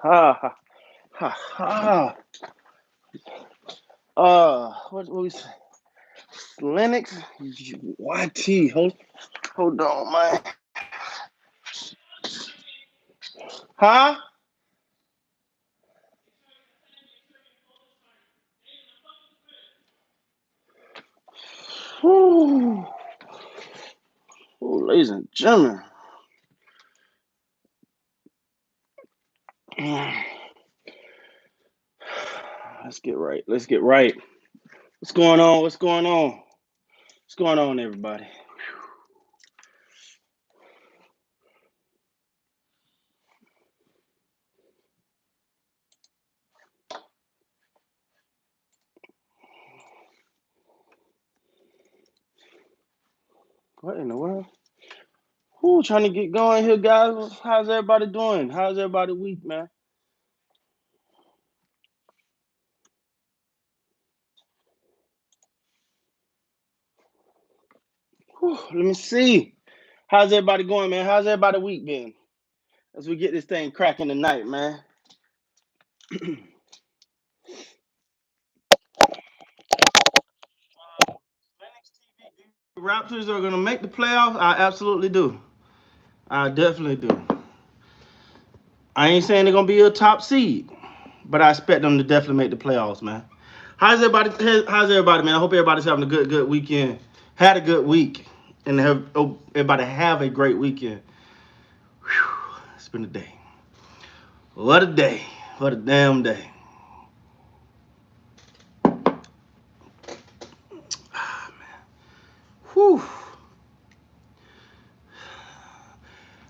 Ha ha ha. What we say? Linux YT. Hold on, man. Huh? Whew. Ooh, ladies and gentlemen. Let's get right. Let's get right. What's going on? What's going on? What's going on, everybody? What in the world? Who trying to get going here, guys? How's everybody doing? How's everybody week, man? Whew, let me see. How's everybody going, man? How's everybody week been? As we get this thing cracking tonight, man. Raptors are gonna make the playoffs. I absolutely do. I definitely do. I ain't saying they're gonna be a top seed, but I expect them to definitely make the playoffs, man. How's everybody? How's everybody, man? I hope everybody's having a good weekend. Had a good week, and everybody have a great weekend. Whew, it's been a day. What a day. What a damn day. Ah, man. Whew.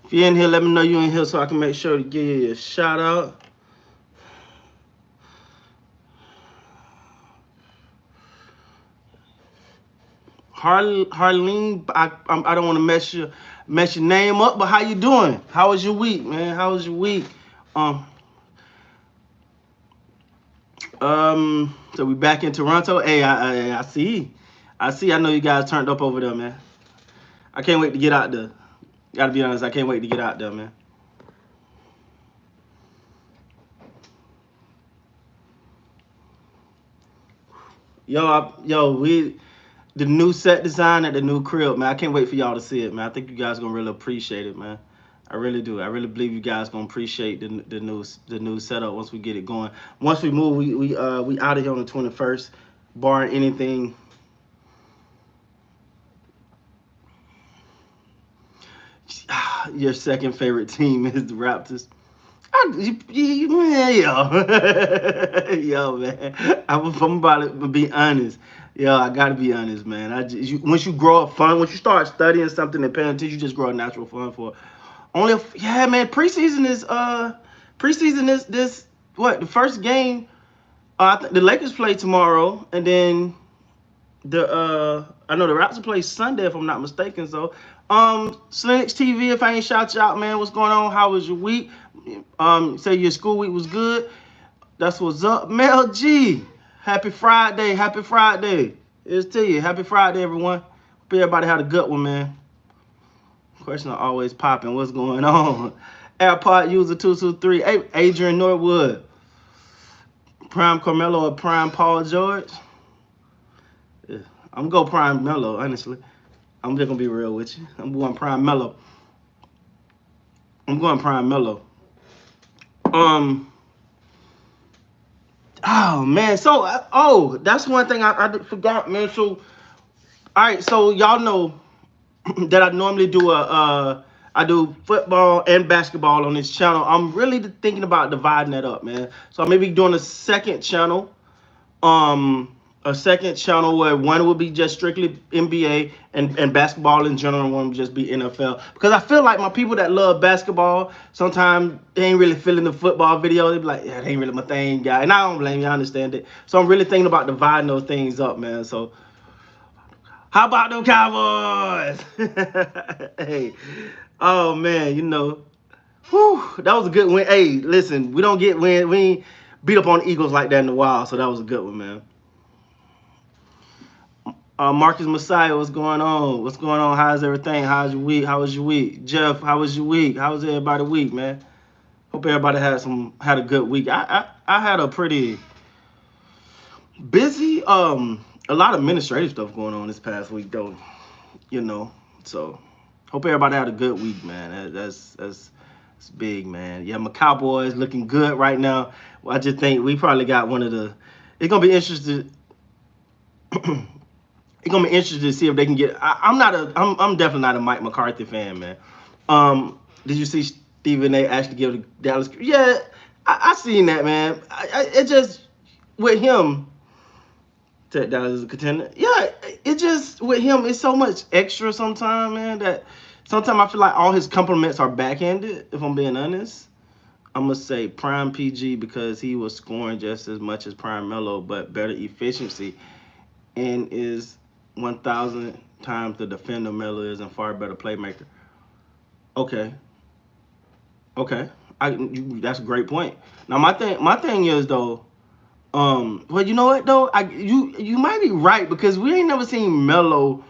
If you're in here, let me know you're in here so I can make sure to give you a shout out. Harleen, I don't want to mess your name up, but how you doing? How was your week, man? How was your week? Um, so we back in Toronto. Hey, I see. I see. I know you guys turned up over there, man. I can't wait to get out there. Gotta be honest, I can't wait to get out there, man. We the new set design at the new crib, man. I can't wait for y'all to see it, man. I think you guys gonna really appreciate it, man. I really do. I really believe you guys gonna appreciate the new setup once we get it going. Once we move, we out of here on the 21st, barring anything. Your second favorite team is the Raptors. Yo, man. I'm about to be honest. Yo, I gotta be honest, man. Once you grow up fun, once you start studying something and paying attention, you just grow a natural fun for it. Yeah, man. Preseason is this what the first game. I think the Lakers play tomorrow, and then I know the Raptors play Sunday if I'm not mistaken. So, Slinix TV, if I ain't shout you out, man, what's going on? How was your week? Say your school week was good. That's what's up, Mel G. Happy Friday, happy Friday. It's to you. Happy Friday, everyone. Hope everybody had a good one, man. Question always popping. What's going on? AirPod user 223. Adrian Norwood. Prime Carmelo or Prime Paul George? Yeah, I'm gonna go Prime Melo, honestly. I'm just gonna be real with you. I'm going Prime Melo. I'm going Prime Melo. Um. Oh man. So that's one thing I forgot, man. So all right. So y'all know that I normally do I do football and basketball on this channel. I'm really thinking about dividing that up, man. So I may be doing a second channel A second channel where one would be just strictly NBA and basketball in general, one would just be NFL. Because I feel like my people that love basketball, sometimes they ain't really feeling the football video. They be like, yeah, they ain't really my thing, guy. And I don't blame you, I understand it. So I'm really thinking about dividing those things up, man. So how about them Cowboys? Hey, oh man, whew, that was a good win. Hey, listen, we ain't beat up on the Eagles like that in a while, so that was a good one, man. Marcus Messiah, what's going on? What's going on? How's everything? How's your week? How was your week? Jeff, how was your week? How was everybody week, man? Hope everybody had a good week. I had a pretty busy a lot of administrative stuff going on this past week though, you know. So hope everybody had a good week, man. That's big, man. Yeah, my Cowboys looking good right now. Well, I just think we probably got one of the. It's gonna be interesting. It's gonna be interesting to see if they can get. I'm definitely not a Mike McCarthy fan, man. Did you see Stephen A. actually give the Dallas? Yeah, I seen that, man. It just with him. That Dallas is a contender. Yeah, it just with him, it's so much extra sometimes, man. That sometimes I feel like all his compliments are backhanded. If I'm being honest, I'm gonna say Prime PG because he was scoring just as much as Prime Melo, but better efficiency, and is 1,000 times the defender Melo is and far better playmaker. Okay, okay, that's a great point. Now my thing is though. Well, you know what though? You might be right because we ain't never seen Melo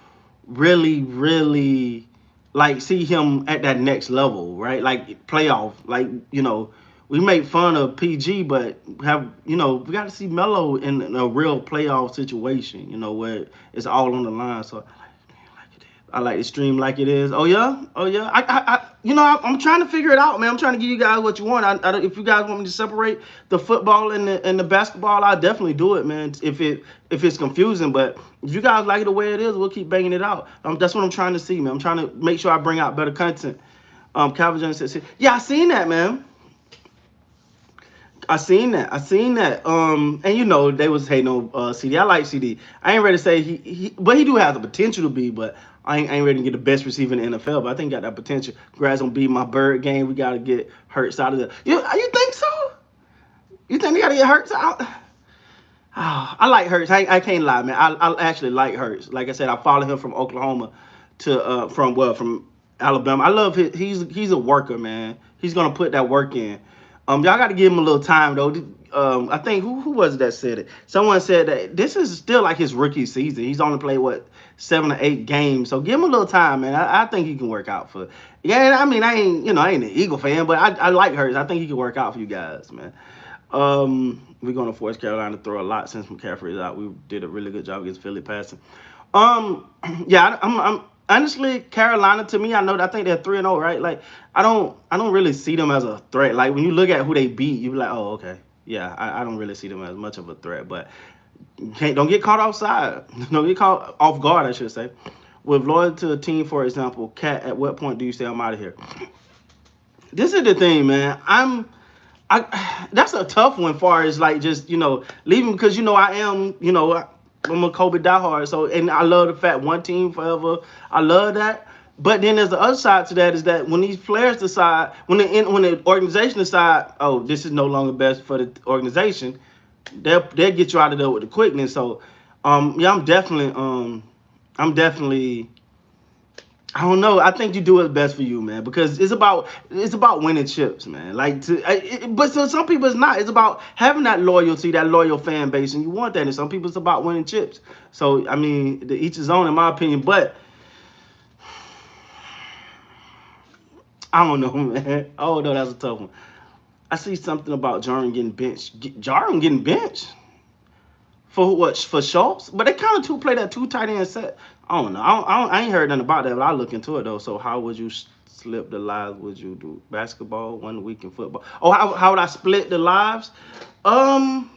really like see him at that next level, right? Like playoff, like we make fun of PG, but we got to see Melo in a real playoff situation, where it's all on the line. So I like the stream like it is. Oh yeah, oh yeah. I'm trying to figure it out, man. I'm trying to give you guys what you want. If you guys want me to separate the football and the basketball, I'll definitely do it, man. If it's confusing, but if you guys like it the way it is, we'll keep banging it out. That's what I'm trying to see, man. I'm trying to make sure I bring out better content. Calvin Jones says, yeah, I seen that, man. I seen that. And they was hating on CD. I like CD. I ain't ready to say but he do have the potential to be. But I ain't ready to get the best receiver in the NFL. But I think he got that potential. Congrats on beating my bird game. We gotta get Hurts out of there. You think so? You think they gotta get Hurts out? Oh, I like Hurts. I can't lie, man. I actually like Hurts. Like I said, I follow him from Oklahoma to from Alabama. I love his. He's a worker, man. He's gonna put that work in. Y'all got to give him a little time though. I think who was it that said it? Someone said that this is still like his rookie season. He's only played 7 or 8 games, so give him a little time, man. I think he can work out for. Yeah, I mean I ain't an Eagle fan, but I like Hurts. I think he can work out for you guys, man. We're gonna force Carolina to throw a lot since McCaffrey is out. We did a really good job against Philly passing. Yeah, I'm honestly Carolina to me. I think they're 3-0, right? Like I don't really see them as a threat. Like when you look at who they beat, you be like, oh okay, yeah. I don't really see them as much of a threat. But don't get caught offside. Don't get caught off guard, I should say. With loyalty to a team, for example, Cat, at what point do you say I'm out of here? This is the thing, man. That's a tough one far as like just leaving because I am I'm a Kobe diehard, so and I love the fact one team forever. I love that. But then there's the other side to that is that when these players decide, when the organization decide, oh, this is no longer best for the organization, they'll get you out of there with the quickness. So, yeah, I'm definitely I don't know. I think you do what's best for you, man, because it's about winning chips, man. Like, but so some people it's not. It's about having that loyalty, that loyal fan base, and you want that. And some people it's about winning chips. So I mean, each his own, in my opinion. But I don't know, man. Oh no, that's a tough one. I see something about Jarwin getting benched. Jarwin getting benched for what? For Schultz? But they kind of play that 2 tight end set. I don't know. I ain't heard nothing about that, but I'll look into it though. So how would you slip the lives? Would you do basketball 1 week in football? Oh, how would I split the lives? No,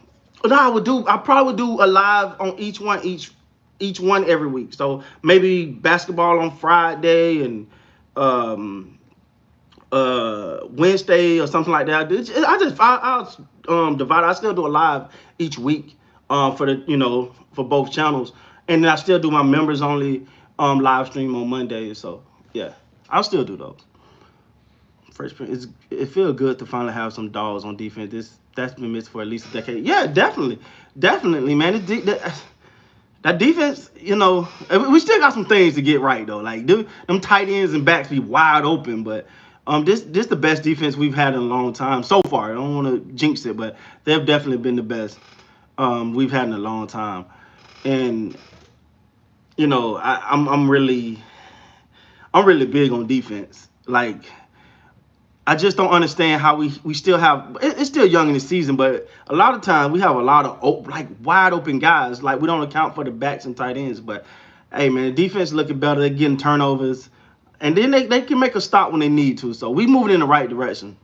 I probably would do a live on each one every week. So maybe basketball on Friday and Wednesday or something like that. I'll divide. I still do a live each week. for the for both channels, and then I still do my members only live stream on Mondays. So yeah, I'll still do those. Fresh Prince, it feels good to finally have some dogs on defense. That's been missed for at least a decade. Yeah, definitely, definitely, man. That defense, we still got some things to get right though. Like them tight ends and backs be wide open, but this the best defense we've had in a long time so far. I don't want to jinx it, but they've definitely been the best we've had in a long time. And I'm really big on defense. Like I just don't understand how we still have. It's still young in the season, but a lot of times we have a lot of like wide open guys. Like we don't account for the backs and tight ends. But hey, man, the defense looking better. They're getting turnovers, and then they can make a stop when they need to. So we moving in the right direction.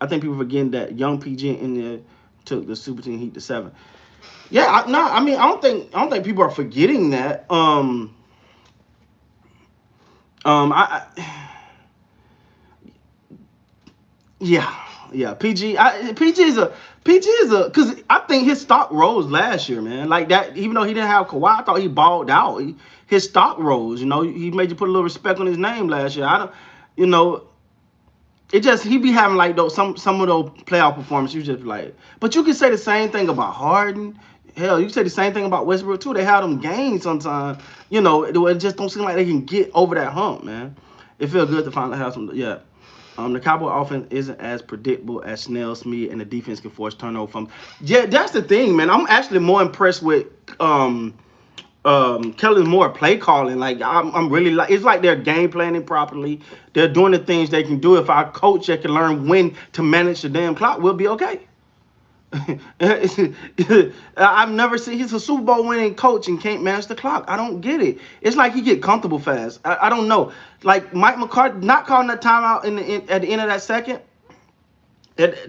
I think people forgetting that young PG in there took the super team heat to 7. Yeah, no, I mean I don't think people are forgetting that. I Yeah, yeah. PG is a because I think his stock rose last year, man. Like that, even though he didn't have Kawhi, I thought he balled out. His stock rose. He made you put a little respect on his name last year. I don't, you know, it just he be having like those some of those playoff performances. You just like, but you can say the same thing about Harden. Hell, you can say the same thing about Westbrook too. They have them games sometimes. It just don't seem like they can get over that hump, man. It feels good to finally have some. Yeah. The Cowboy offense isn't as predictable as Snell, Smith, and the defense can force turnover from. Yeah, that's the thing, man. I'm actually more impressed with Kellen Moore play calling. Like I'm really like it's like they're game planning properly. They're doing the things they can do. If our coach that can learn when to manage the damn clock, we'll be okay. I've never seen he's a Super Bowl winning coach and can't manage the clock. I don't get it. It's like he get comfortable fast. I don't know. Like Mike McCarthy not calling that timeout at the end of that second.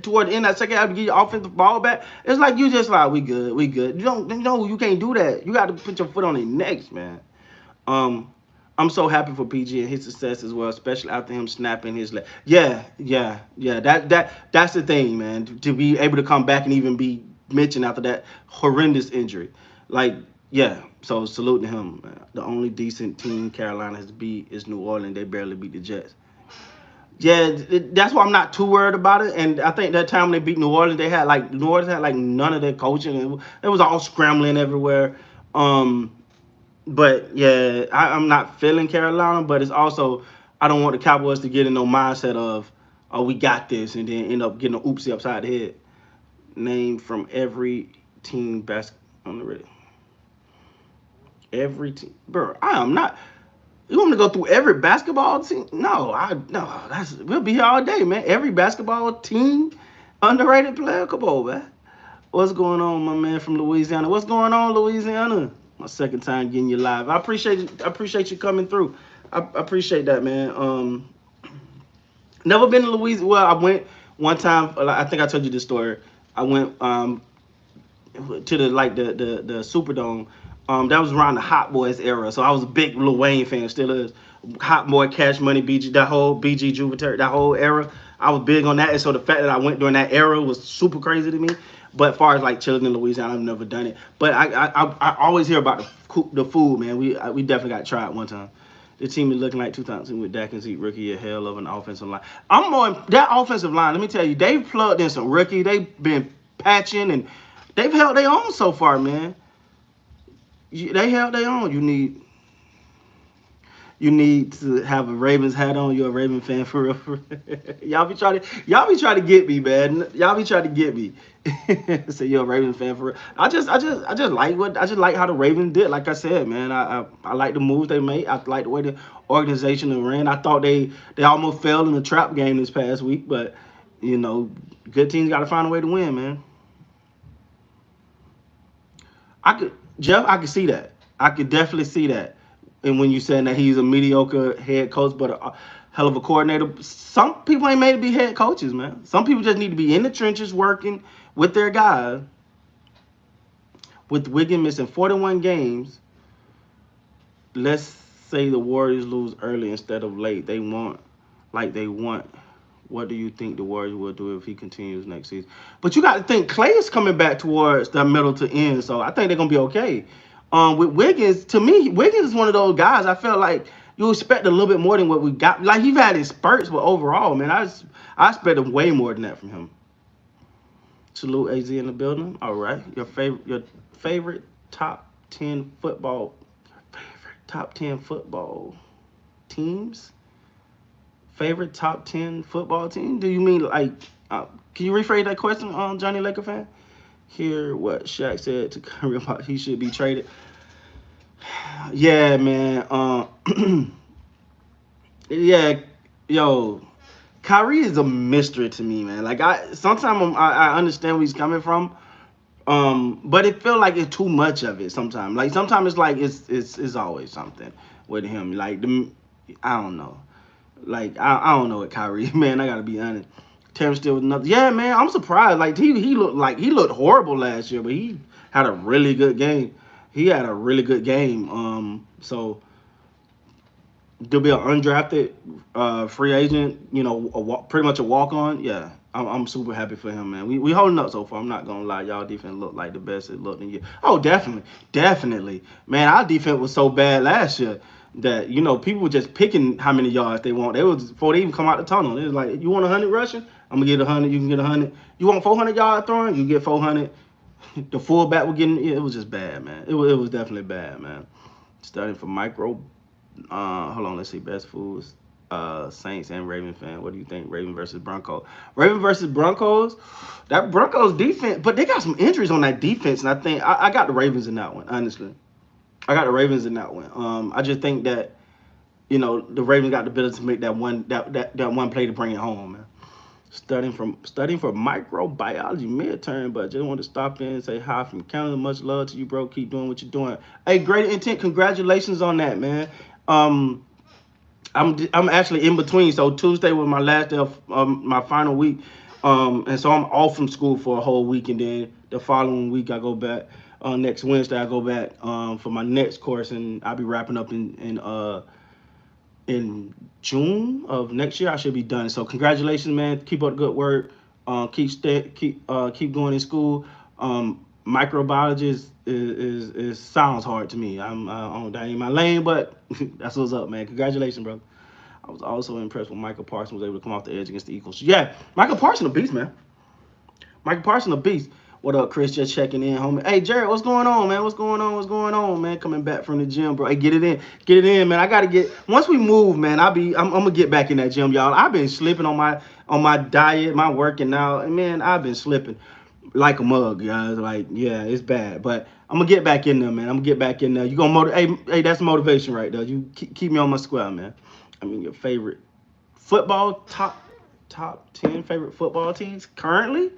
Toward the end of that second, after you get your offensive ball back, it's like you just like we good, we good. You can't do that. You got to put your foot on their necks, man. Um, I'm so happy for PG and his success as well, especially after him snapping his leg. Yeah, yeah, yeah. That's the thing, man. To be able to come back and even be mentioned after that horrendous injury, like yeah. So salute to him. Man. The only decent team Carolina has beat is New Orleans. They barely beat the Jets. Yeah, that's why I'm not too worried about it. And I think that time when they beat New Orleans, New Orleans had like none of their coaching. It was all scrambling everywhere. Um, but yeah, I'm not feeling Carolina, but it's also I don't want the Cowboys to get in no mindset of oh we got this and then end up getting an oopsie upside the head. Name from every team best on the radio. Every team, bro. I am not. You want me to go through every basketball team? No. We'll be here all day, man. Every basketball team, underrated player. Come on, man. What's going on, my man from Louisiana? What's going on, Louisiana? My second time getting you live. I appreciate you coming through. I appreciate that, man. Never been to Louisiana. Well, I went one time. I think I told you this story. I went to the Superdome. That was around the Hot Boys era, so I was a big Lil Wayne fan. Still is. Hot Boy, Cash Money, BG, that whole BG Jupiter, that whole era. I was big on that, and so the fact that I went during that era was super crazy to me. But as far as like chilling in Louisiana, I've never done it. But I always hear about the food, man. We definitely got to try it one time. The team is looking like 2000 with Dak and Zeke, rookie, a hell of an offensive line. I'm more that offensive line. Let me tell you, they've plugged in some rookie. They've been patching and they've held their own so far, man. They held their own. You need to have a Ravens hat on. You're a Raven fan for real. For real. y'all be trying to get me, man. Y'all be trying to get me. Say you're a Ravens fan for real. I just like how the Ravens did. Like I said, man, I like the moves they made. I like the way the organization ran. I thought they almost fell in the trap game this past week, but you know, good teams got to find a way to win, man. I could see that. I could definitely see that. And when you saying that he's a mediocre head coach, but a hell of a coordinator, some people ain't made to be head coaches, man. Some people just need to be in the trenches working with their guys. With Wiggins missing 41 games, let's say the Warriors lose early instead of late. They want. What do you think the Warriors will do if he continues next season? But you got to think Clay is coming back towards the middle to end, so I think they're gonna be okay. With Wiggins, to me, Wiggins is one of those guys. I feel like you expect a little bit more than what we got. Like he's had his spurts, but overall, man, I expected way more than that from him. Salute AZ in the building. All right, your favorite top 10 football top 10 football teams. Favorite top 10 football team? Do you mean like? Can you rephrase that question, Johnny Laker fan? Hear what Shaq said to Curry about he should be traded. Yeah, man. Yeah, yo, Kyrie is a mystery to me, man. Like I sometimes I understand where he's coming from, but it feel like it's too much of it sometimes. Like sometimes it's like it's always something with him. Like I don't know. Like I don't know with Kyrie, man. I gotta be honest. Terrence still with nothing. Yeah, man. I'm surprised. Like he looked horrible last year, but he had a really good game. He had a really good game. So to be an undrafted free agent, pretty much a walk on. Yeah, I'm super happy for him, man. We holding up so far. I'm not gonna lie, y'all defense looked like the best it looked in year. Oh, definitely, definitely, man. Our defense was so bad last year that people were just picking how many yards they want. They was before they even come out the tunnel. It was like, you want 100 rushing? I'm gonna get 100. You can get 100. You want 400 yard throwing? You get 400. The fullback was getting. It was just bad, man. It was definitely bad, man. Starting from micro hold on, let's see. Best foods. Saints and Raven fan. What do you think? Raven versus Broncos. Raven versus Broncos. That Broncos defense, but they got some injuries on that defense, and I think I got the Ravens in that one. Honestly, I got the Ravens in that one. I just think that the Ravens got the ability to make that one play to bring it home, man. Studying for microbiology midterm, but just want to stop in and say hi from Canada. Much love to you, bro. Keep doing what you're doing. Hey, great intent. Congratulations on that, man. Um, I'm actually in between. So Tuesday was my last day of my final week, and so I'm off from school for a whole week, and then the following week I go back. Next Wednesday I go back for my next course, and I'll be wrapping up in June of next year. I should be done. So congratulations, man. Keep up the good work. Keep going in school. Microbiology is sounds hard to me. That ain't my lane, but that's what's up, man. Congratulations, bro. I was also impressed when Michael Parsons was able to come off the edge against the Eagles. Yeah, Michael Parsons a beast, man. Michael Parsons a beast. What up, Chris? Just checking in, homie. Hey, Jared, what's going on, man? What's going on? What's going on, man? Coming back from the gym, bro. Hey, get it in, man. I gotta get. Once we move, man, I'm gonna get back in that gym, y'all. I've been slipping on my diet, my working out, and man, I've been slipping like a mug, guys. Like, yeah, it's bad, but I'm gonna get back in there, man. I'm gonna get back in there. You gonna Hey, that's motivation right there. You keep me on my square, man. I mean, your favorite football top 10 favorite football teams currently.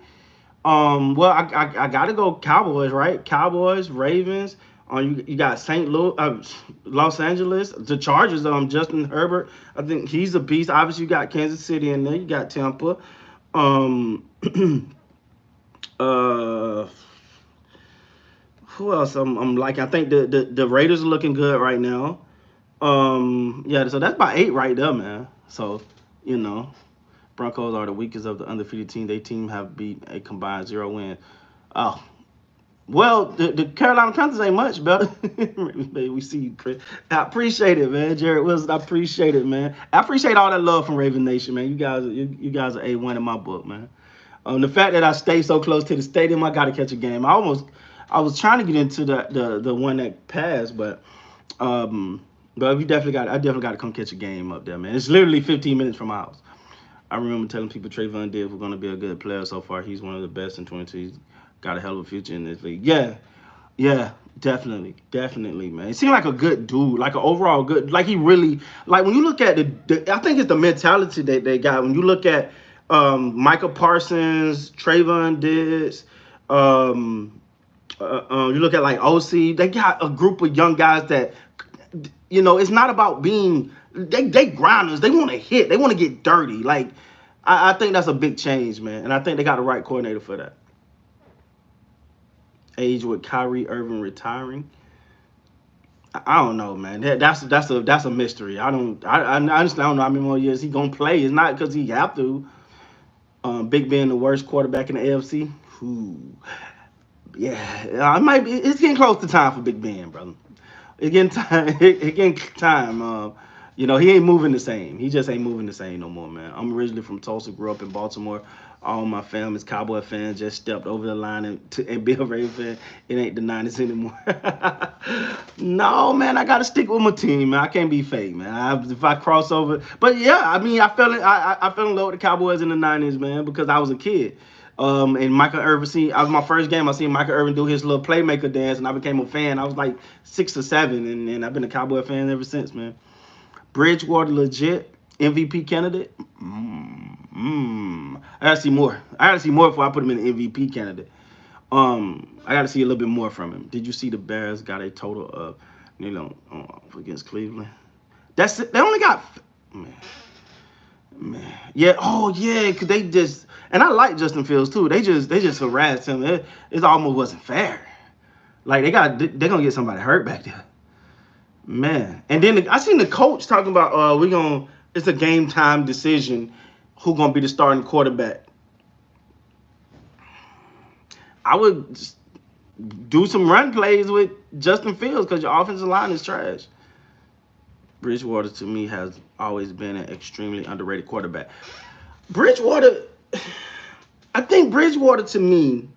Well, I gotta go Cowboys, right? Cowboys, Ravens. You got St. Louis, Los Angeles, the Chargers. Justin Herbert. I think he's a beast. Obviously, you got Kansas City in there. You got Tampa. Um, uh, who else? I'm liking. I think the Raiders are looking good right now. Yeah. So that's about 8 right there, man. So you know. Broncos are the weakest of the undefeated team. Their team have beat a combined 0 win. Oh, well, the Carolina Panthers ain't much better. We see you, Chris. I appreciate it, man. Jared Wilson, I appreciate it, man. I appreciate all that love from Raven Nation, man. You guys are A1 in my book, man. The fact that I stay so close to the stadium, I got to catch a game. I was trying to get into the one that passed, but I definitely got to come catch a game up there, man. It's literally 15 minutes from my house. I remember telling people Trayvon Diggs was going to be a good player so far. He's one of the best in 22. He's got a hell of a future in this league. Yeah, yeah, definitely, man. He seemed like a good dude, like an overall good. Like he really, like when you look at I think it's the mentality that they got. When you look at Michael Parsons, Trayvon Diggs, you look at like OC. They got a group of young guys that, it's not about being they grinders. They want to hit. They want to get dirty. Like I think that's a big change, man. And I think they got the right coordinator for that. Age with Kyrie Irving retiring. I don't know, man. That's a mystery. I honestly don't know how many more years he gonna play. It's not because he have to. Big Ben, the worst quarterback in the AFC. Ooh, yeah, it might be. It's getting close to time for Big Ben, brother. It's getting time. It getting time. He ain't moving the same. He just ain't moving the same no more, man. I'm originally from Tulsa, grew up in Baltimore. All my family's Cowboy fans. Just stepped over the line and be a Raven fan. It ain't the '90s anymore. No, man, I gotta stick with my team, man. I can't be fake, man. If I cross over, but yeah, I mean, I fell in love with the Cowboys in the '90s, man, because I was a kid. And Michael Irvin, I was my first game. I seen Michael Irvin do his little playmaker dance, and I became a fan. I was like 6 or 7, and I've been a Cowboy fan ever since, man. Bridgewater legit MVP candidate. I gotta see more. I gotta see more before I put him in the MVP candidate. I gotta see a little bit more from him. Did you see the Bears got a total of, against Cleveland? That's it. They only got, man. Man, yeah, oh yeah, cause they just, and I like Justin Fields too. They just harassed him. It almost wasn't fair. Like they're gonna get somebody hurt back there, man. And then I seen the coach talking about it's a game time decision who gonna be the starting quarterback. I would just do some run plays with Justin Fields because your offensive line is trash. Bridgewater to me has always been an extremely underrated quarterback. Bridgewater, I think Bridgewater to me,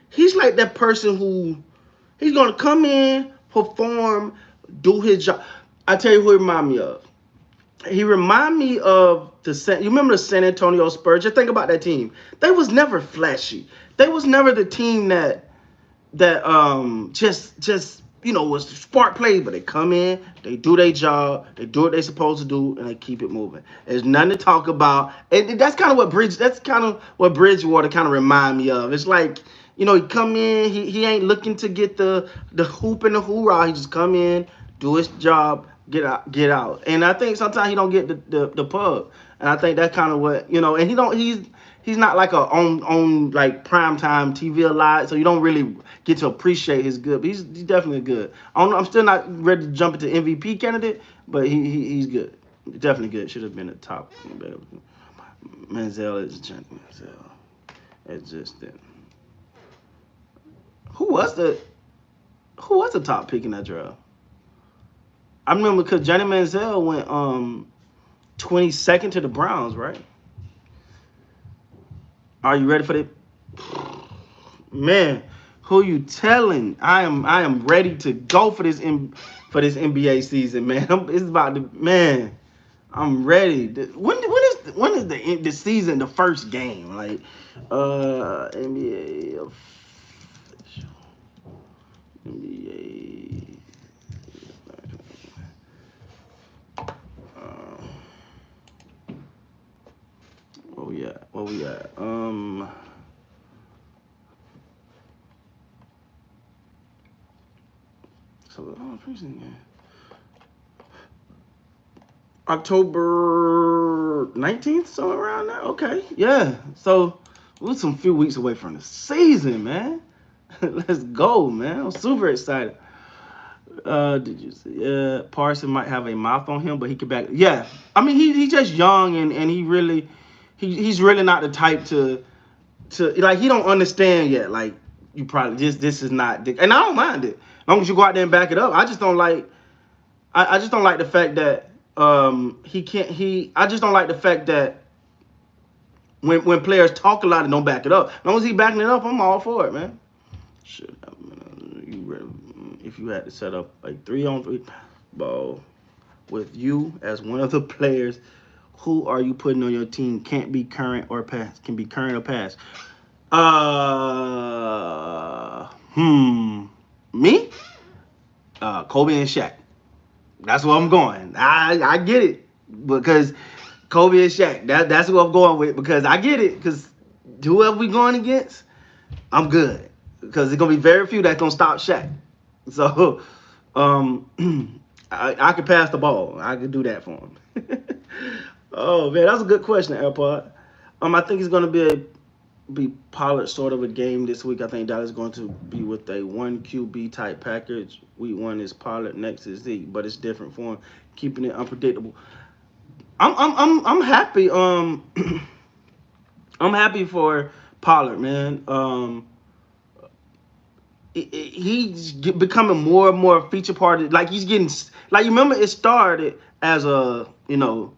he's like that person who he's gonna come in, perform, do his job. I tell you who he remind me of. He remind me of you remember the San Antonio Spurs? Just think about that team. They was never flashy. They was never the team that just was spark plays, but they come in, they do their job, they do what they supposed to do, and they keep it moving. There's nothing to talk about, and that's kind of what Bridgewater kind of remind me of. It's like he come in, he ain't looking to get the hoop and the hoorah. He just come in, do his job, get out. And I think sometimes he don't get the pub, and I think that's kind of what And he's not like on like primetime TV a lot, so you don't really get to appreciate his good. But he's definitely good. I don't know. I'm still not ready to jump into MVP candidate, but he's good. Definitely good. Should have been the top. Manziel is Manziel. It just didn't. Who was the top pick in that draft? I remember because Johnny Manziel went 22nd to the Browns, right? Are you ready for it? Man, who you telling? I am ready to go for this NBA season, man. It's about to, man. I'm ready. When is the season, the first game? Like NBA official. NBA. Where we at? Preseason game. October 19th, somewhere around there. Okay, yeah. So we're some few weeks away from the season, man. Let's go, man. I'm super excited. Did you see? Yeah, Parson might have a mouth on him, but he could back. Yeah, I mean he's just young and he's really not the type to like he don't understand yet. Like you probably this is not, and I don't mind it as long as you go out there and back it up. I just don't like. I just don't like the fact that he can't. I just don't like the fact that when players talk a lot and don't back it up. As long as he backing it up, I'm all for it, man. Should if you had to set up a 3-on-3 ball with you as one of the players, who are you putting on your team? Can't be current or past. Can be current or past. Me? Kobe and Shaq. That's where I'm going. I get it because Kobe and Shaq. That's what I'm going with because I get it because whoever we going against, I'm good because there's gonna be very few that's gonna stop Shaq. So, I could pass the ball. I could do that for him. Oh man, that's a good question, AirPod. I think it's gonna be Pollard sort of a game this week. I think Dallas is going to be with a 1 QB type package. Week 1 is Pollard, next is Zeke, but it's different for him, keeping it unpredictable. I'm happy. I'm happy for Pollard, man. He's becoming more and more feature part of, like he's getting, like, you remember it started as a, a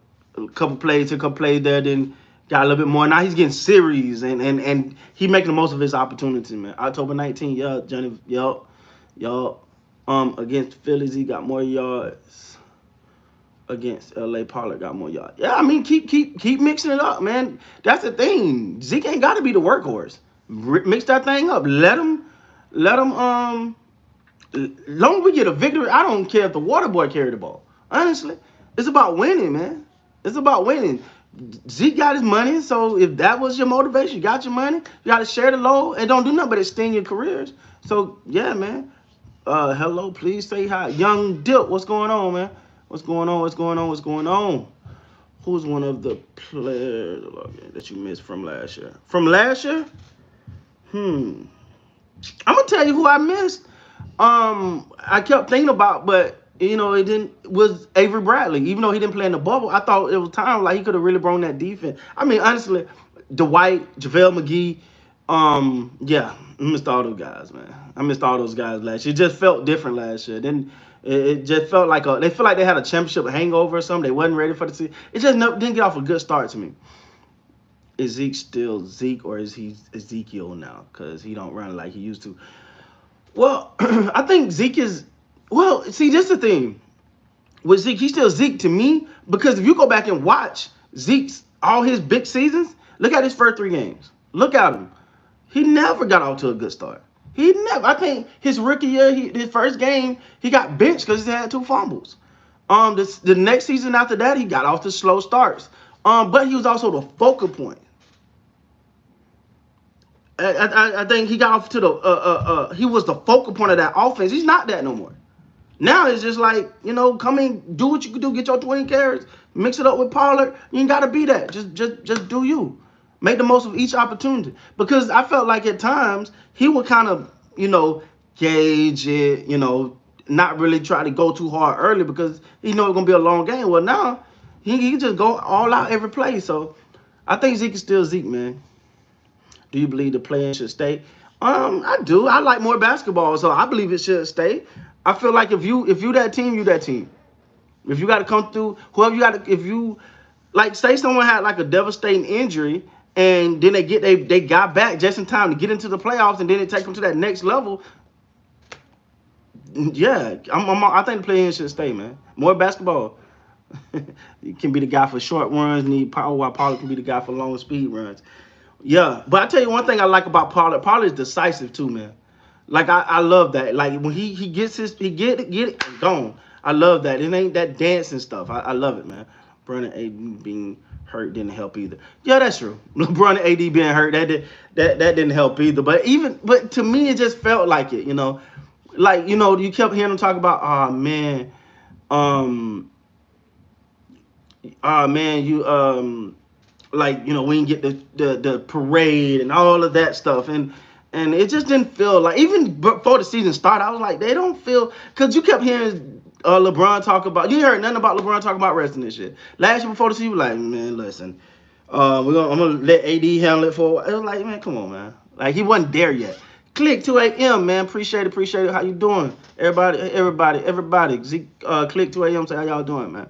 couple plays there, then got a little bit more. Now he's getting series, and he making the most of his opportunity, man. October 19th, yeah, Johnny, y'all, against Phillies, he got more yards. Against LA, Pollard got more yards. Yeah, I mean, keep mixing it up, man. That's the thing. Zeke ain't got to be the workhorse. Mix that thing up. Let him. Long as we get a victory, I don't care if the water boy carried the ball. Honestly, it's about winning, man. It's about winning. Zeke got his money, so if that was your motivation, you got your money, you got to share the load and don't do nothing but extend your careers. So yeah, man. Hello, please say hi, Young Dip. What's going on, man? What's going on? What's going on? What's going on? Who's one of the players that you missed from last year? From last year? I'm gonna tell you who I missed. I kept thinking about, but it didn't. Was Avery Bradley? Even though he didn't play in the bubble, I thought it was time like he could have really brought that defense. I mean, honestly, Dwight, JaVale McGee. Yeah, I missed all those guys, man. I missed all those guys last year. It just felt different last year. Then it just felt like they feel like they had a championship hangover or something. They wasn't ready for the season. It just didn't get off a good start to me. Is Zeke still Zeke, or is he Ezekiel now? Because he don't run like he used to. Well, I think Zeke is. Well, see, this is the thing with Zeke. He's still Zeke to me because if you go back and watch Zeke's all his big seasons, look at his first 3 games. Look at him. He never got off to a good start. He never. I think his rookie year, his first game, he got benched because he had 2 fumbles. The next season after that, he got off to slow starts. But he was also the focal point. I think he got off to the he was the focal point of that offense. He's not that no more. Now it's just like, come in, do what you can do, get your 20 carries, mix it up with Pollard. You ain't gotta be that. Just do you. Make the most of each opportunity. Because I felt like at times he would kind of, gauge it, not really try to go too hard early because he know it's gonna be a long game. Well, now he just go all out every play. So I think Zeke is still Zeke, man. Do you believe the playing should stay? I do. I like more basketball, so I believe it should stay. I feel like if you that team, you that team. If you got to come through, whoever you got to, if you like, say someone had like a devastating injury, and then they got back just in time to get into the playoffs, and then they take them to that next level. Yeah, I think the playing should stay, man. More basketball. You can be the guy for short runs, need power, while Pollard can be the guy for long speed runs. Yeah, but I tell you one thing I like about Pollard. Pollard is decisive too, man. Like I love that. Like when he gets get it gone. I love that. It ain't that dancing stuff. I love it, man. Brandon AD being hurt didn't help either. Yeah, that's true. LeBron and AD being hurt that didn't help either. But to me it just felt like it. Like you kept hearing him talk about, oh man, you like we didn't get the parade and all of that stuff, and it just didn't feel like, even before the season started, I was like, they don't feel, because you kept hearing LeBron talk about, you heard nothing about LeBron talk about resting this shit. Last year before the season, like, man, listen, I'm gonna let AD handle it for a while. It was like, man, come on, man, like he wasn't there yet. Click 2 a.m. man, appreciate it. How you doing, everybody? Zeke, Click 2 a.m. say how y'all doing, man.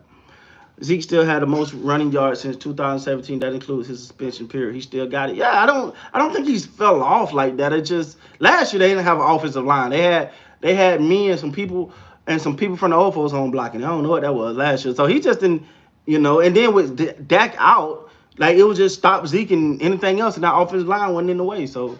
Zeke still had the most running yards since 2017. That includes his suspension period. He still got it. Yeah, I don't think he's fell off like that. It just, last year they didn't have an offensive line. They had me and some people from the old folks home blocking. I don't know what that was last year. So he just didn't, And then with Dak out, like it was just stop Zeke and anything else, and that offensive line wasn't in the way. So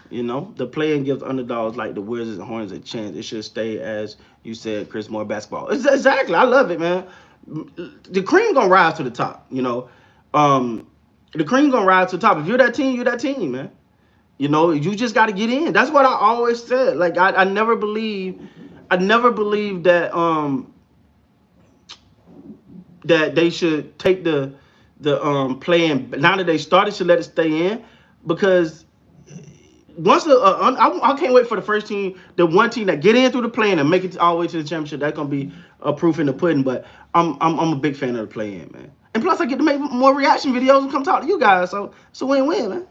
the playing gives underdogs like the Wizards and Hornets a chance. It should stay, as you said, Chris, more basketball. Exactly. I love it, man. The cream gonna rise to the top, the cream gonna rise to the top. If you're that team, man. You just got to get in. That's what I always said. Like I never believed that they should take the playing. Now that they started, should let it stay in, because once I can't wait for the first team, the one team that get in through the play-in and make it all the way to the championship. That's gonna be a proof in the pudding. But I'm a big fan of the play-in, man. And plus, I get to make more reaction videos and come talk to you guys. So it's a win-win, man.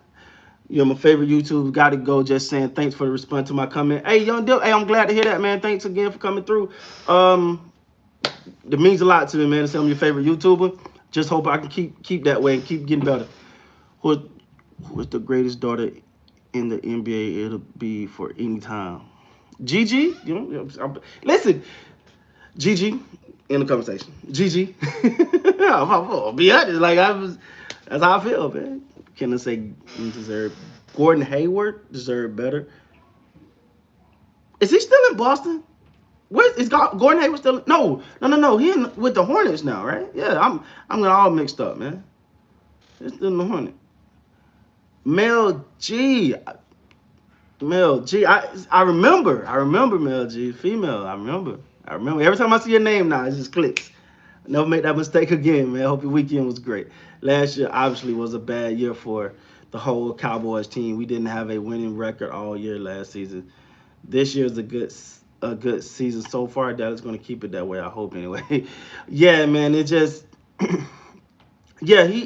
You're my favorite YouTube. Got to go. Just saying thanks for the response to my comment. Hey, Young Dip. Hey, I'm glad to hear that, man. Thanks again for coming through. It means a lot to me, man. To say I'm your favorite YouTuber. Just hope I can keep that way and keep getting better. Who is the greatest daughter in the NBA? It'll be for any time. Gigi, listen, Gigi, in the conversation. Gigi, I'll be honest. Like that's how I feel, man. Can I say deserve? Gordon Hayward deserved better. Is he still in Boston? Where is Gordon Hayward still? No. He with the Hornets now, right? Yeah, I'm getting all mixed up, man. He's still in the Hornets. Mel G. Mel G. I remember Mel G. Female. I remember. Every time I see your name now, it just clicks. Never make that mistake again, man. Hope your weekend was great. Last year obviously was a bad year for the whole Cowboys team. We didn't have a winning record all year last season. This year's a good season so far. Dallas going to keep it that way. I hope anyway. Yeah, man. It just yeah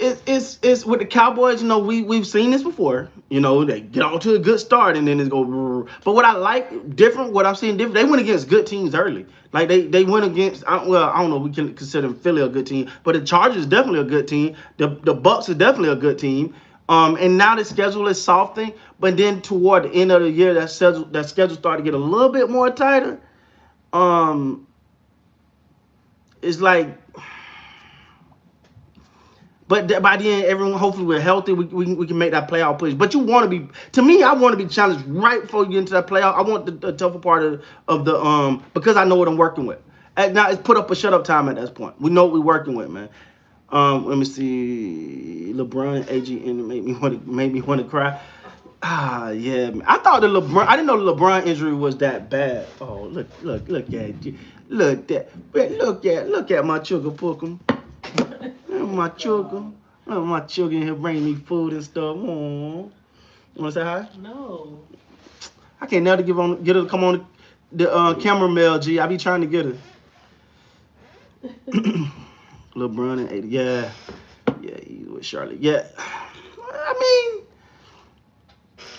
it's with the Cowboys. You know, we've seen this before. You know, they get off to a good start and then it's go. But what I like different, what I've seen different, they went against good teams early. Like they went against. Well, I don't know. We can consider Philly a good team, but the Chargers is definitely a good team. The Bucks is definitely a good team. And now the schedule is softening, but then toward the end of the year, that schedule started to get a little bit more tighter. It's like. But by the end, everyone hopefully we're healthy. We can make that playoff push. But you want to be, to me, I want to be challenged right before you get into that playoff. I want the tougher part of the because I know what I'm working with. And now it's put up a shut up time at that point. We know what we're working with, man. Let me see, LeBron AG and made me want to cry. Yeah, man. I thought I didn't know the LeBron injury was that bad. Oh, look at you, look at my sugar pookum. My children. My children here bringing me food and stuff. Aww. You wanna say hi? No. I can't never get her to come on the camera, Mel G. I be trying to get her. LeBron and AD. Yeah, he's with Charlotte. Yeah, I mean,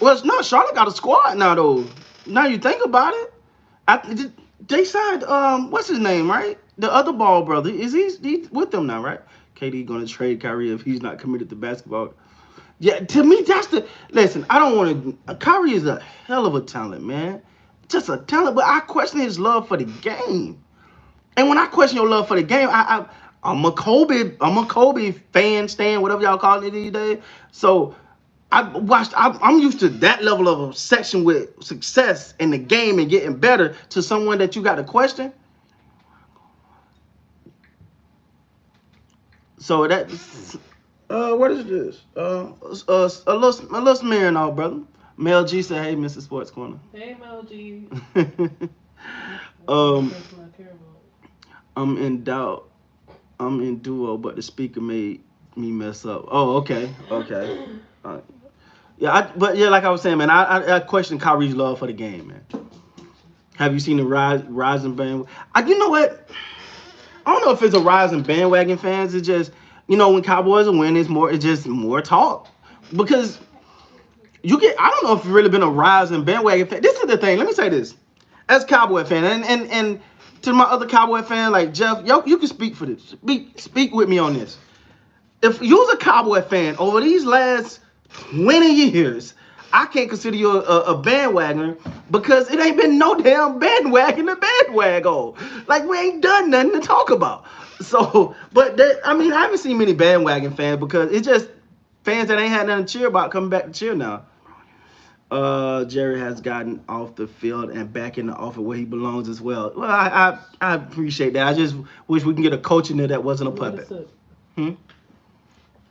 well, it's not. Charlotte got a squad now, though. Now you think about it, they signed what's his name, right? The other Ball brother. Is he with them now, right? KD gonna trade Kyrie if he's not committed to basketball. Yeah, to me that's the listen. I don't want to. Kyrie is a hell of a talent, man. Just a talent, but I question his love for the game. And when I question your love for the game, I'm a Kobe fan, stan, whatever y'all call it these days. So I'm used to that level of obsession with success in the game and getting better to someone that you got to question. So that, what is this? A little Smirnoff, brother. Mel G said, "Hey, Mr. Sports Corner." Hey, Mel G. um, I'm in doubt. I'm in duo, but the speaker made me mess up. Oh, okay. Yeah, but yeah, like I was saying, man, I question Kyrie's love for the game, man. Have you seen the rising band? You know what? I don't know if it's a rise in bandwagon fans. It's just, when Cowboys win, it's just more talk. Because I don't know if it's really been a rise in bandwagon fan. This is the thing. Let me say this. As a Cowboy fan, and to my other Cowboy fan, like Jeff, you can speak for this. Speak with me on this. If you was a Cowboy fan over these last 20 years, I can't consider you a bandwagoner because it ain't been no damn bandwagon to bandwagon. Like, we ain't done nothing to talk about. So, but I haven't seen many bandwagon fans because it's just fans that ain't had nothing to cheer about coming back to cheer now. Jerry has gotten off the field and back in the office where he belongs as well. Well, I appreciate that. I just wish we can get a coach in there that wasn't a puppet.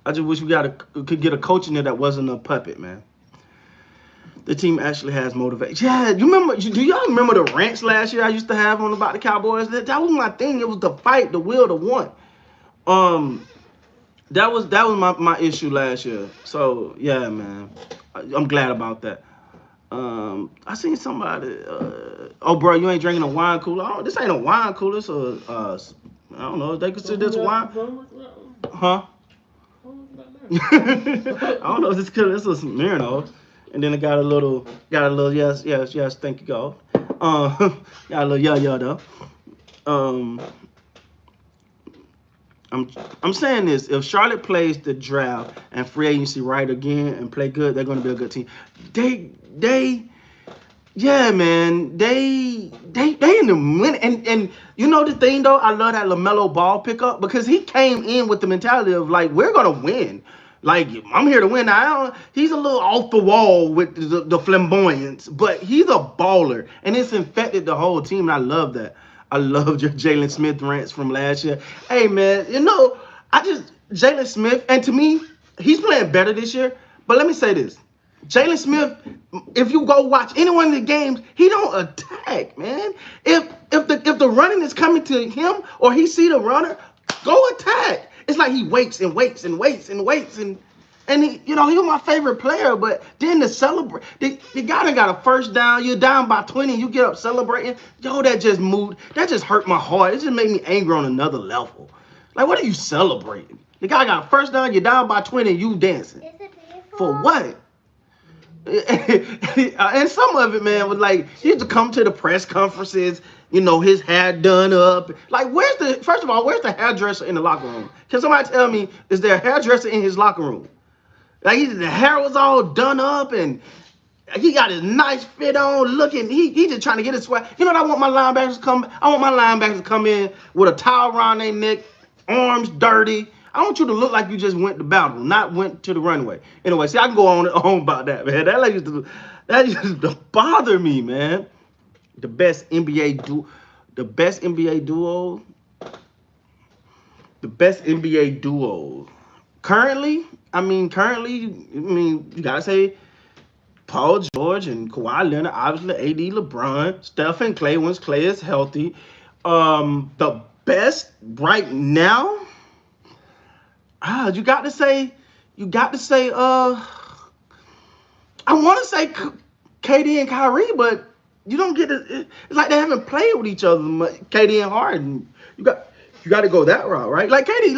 I just wish we could get a coach in there that wasn't a puppet, man. The team actually has motivation. Yeah, you remember? Do y'all remember the rants last year I used to have on about the Cowboys? That was my thing. It was the fight, the will, the want. That was my issue last year. So yeah, man, I'm glad about that. I seen somebody. Oh, bro, you ain't drinking a wine cooler. Oh, this ain't a wine cooler. So I don't know. They consider this wine. Huh? I don't know if it's because this is Smirnoff, and then it got a little yes, yes, yes. Thank you, God. Got a little yeah though. Um, I'm I'm saying this: if Charlotte plays the draft and free agency right again and play good, they're going to be a good team. They yeah, man, they in the win. And you know the thing though, I love that LaMelo Ball pickup because he came in with the mentality of like we're gonna win. Like I'm here to win. Now, he's a little off the wall with the flamboyance, but he's a baller, and it's infected the whole team. And I love that. I love your Jalen Smith rants from last year. Hey man, I just Jalen Smith, and to me, he's playing better this year. But let me say this: Jalen Smith, if you go watch any one of the games, he don't attack, man. If the running is coming to him or he see the runner, go attack. It's like he waits and waits and waits and waits and he was my favorite player, but then to celebrate, the guy that got a first down, you're down by 20, you get up celebrating, that just hurt my heart. It just made me angry on another level. Like, what are you celebrating? The guy got a first down, you're down by 20, you dancing. For what? And some of it, man, was like he used to come to the press conferences, his hair done up. Like, first of all, where's the hairdresser in the locker room? Can somebody tell me, is there a hairdresser in his locker room? Like, the hair was all done up and he got his nice fit on, looking. He just trying to get his swag. I want my linebackers to come. I want my linebackers to come in with a towel around their neck, arms dirty. I want you to look like you just went to battle, not went to the runway. Anyway, see, I can go on and on about that, man. That used to bother me, man. The best NBA duo, the best NBA duo, the best NBA duo. Currently, you gotta say Paul George and Kawhi Leonard, obviously AD, LeBron, Steph and Clay once Clay is healthy. The best right now. You got to say, I want to say KD and Kyrie, but you don't get it. It's like they haven't played with each other much. KD and Harden. You got to go that route, right? Like KD,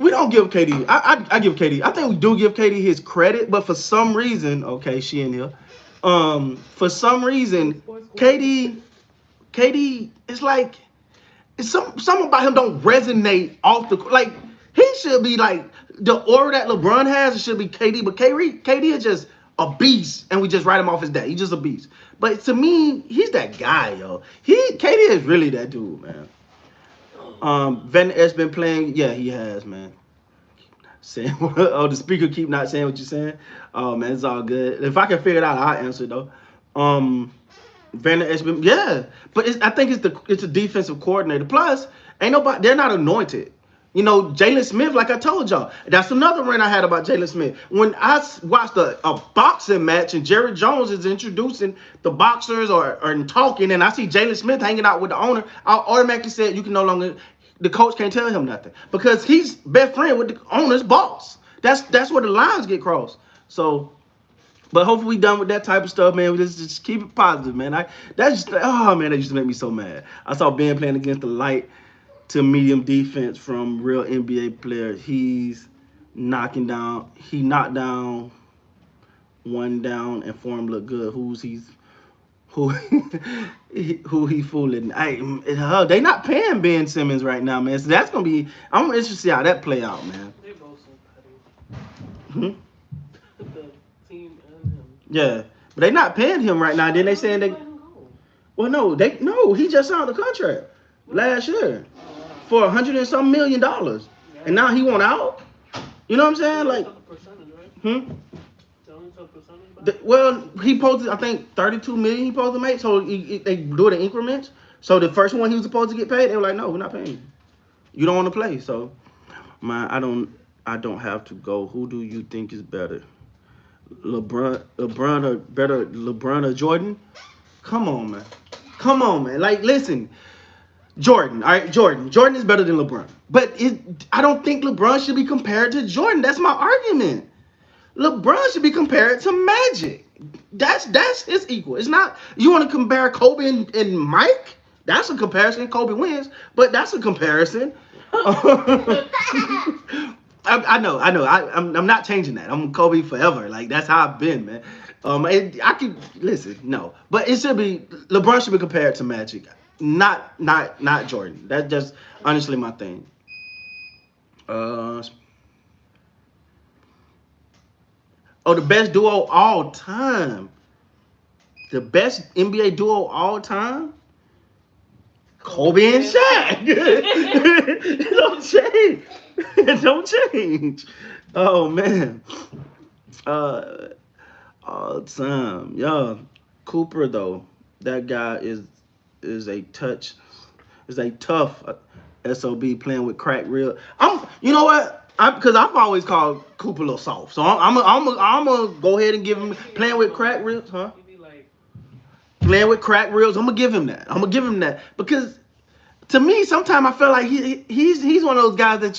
we don't give KD. I give KD. I think we do give KD his credit, but for some reason, okay, she in here. For some reason, KD, it's like something about him don't resonate off the like. He should be like the aura that LeBron has. It should be KD, but KD is just a beast, and we just write him off as that. He's just a beast. But to me, he's that guy, yo. KD is really that dude, man. Van has been playing. Yeah, he has, man. Saying, the speaker keep not saying what you're saying. Oh man, it's all good. If I can figure it out, I'll answer though. Van has been, yeah, but I think it's a defensive coordinator. Plus, ain't nobody. They're not anointed. Jalen Smith, like I told y'all, that's another rant I had about Jalen Smith. When I watched a boxing match and Jerry Jones is introducing the boxers or talking, and I see Jalen Smith hanging out with the owner, I automatically said the coach can't tell him nothing because he's best friend with the owner's boss. That's where the lines get crossed. So, but hopefully we done with that type of stuff, man. We just keep it positive, man. That used to make me so mad. I saw Ben playing against the light to medium defense from real NBA players. He knocked down one down and for him look good. Who he fooling? They not paying Ben Simmons right now, man. So that's gonna be. I'm interested to see how that play out, man. They both so petty. The team and him. Yeah, but they not paying him right now. Then they saying they. Well, no, he just signed the contract last year for $100 and some million, and now he want out. You know what I'm saying? Like, well, he posted, I think, 32 million he supposed to make. So they do it in increments. So the first one he was supposed to get paid, they were like, no, we're not paying you. You don't want to play. So, man, I don't have to go. Who do you think is better? LeBron or Jordan? Come on, man. Like, listen. Jordan, all right, Jordan is better than LeBron. But I don't think LeBron should be compared to Jordan. That's my argument. LeBron should be compared to Magic. That's his equal. It's not, you want to compare Kobe and Mike? That's a comparison. Kobe wins, but that's a comparison. I know. I'm not changing that. I'm Kobe forever. Like that's how I've been, man. I could listen, no, but it should be LeBron should be compared to Magic, not Jordan. That's just honestly my thing. Uh, oh, the best duo all time. The best NBA duo all time. Kobe and Shaq. It don't change. It don't change. Oh man. Uh, all time. Yo, Cooper though. That guy is a touch. Is a tough sob playing with crack real. You know what? Because I've always called Cooper a little soft, so I'm gonna go ahead and give him playing with crack reels, huh? He be like, Playing with crack reels. I'm gonna give him that. I'm gonna give him that because to me, sometimes I feel like he's one of those guys that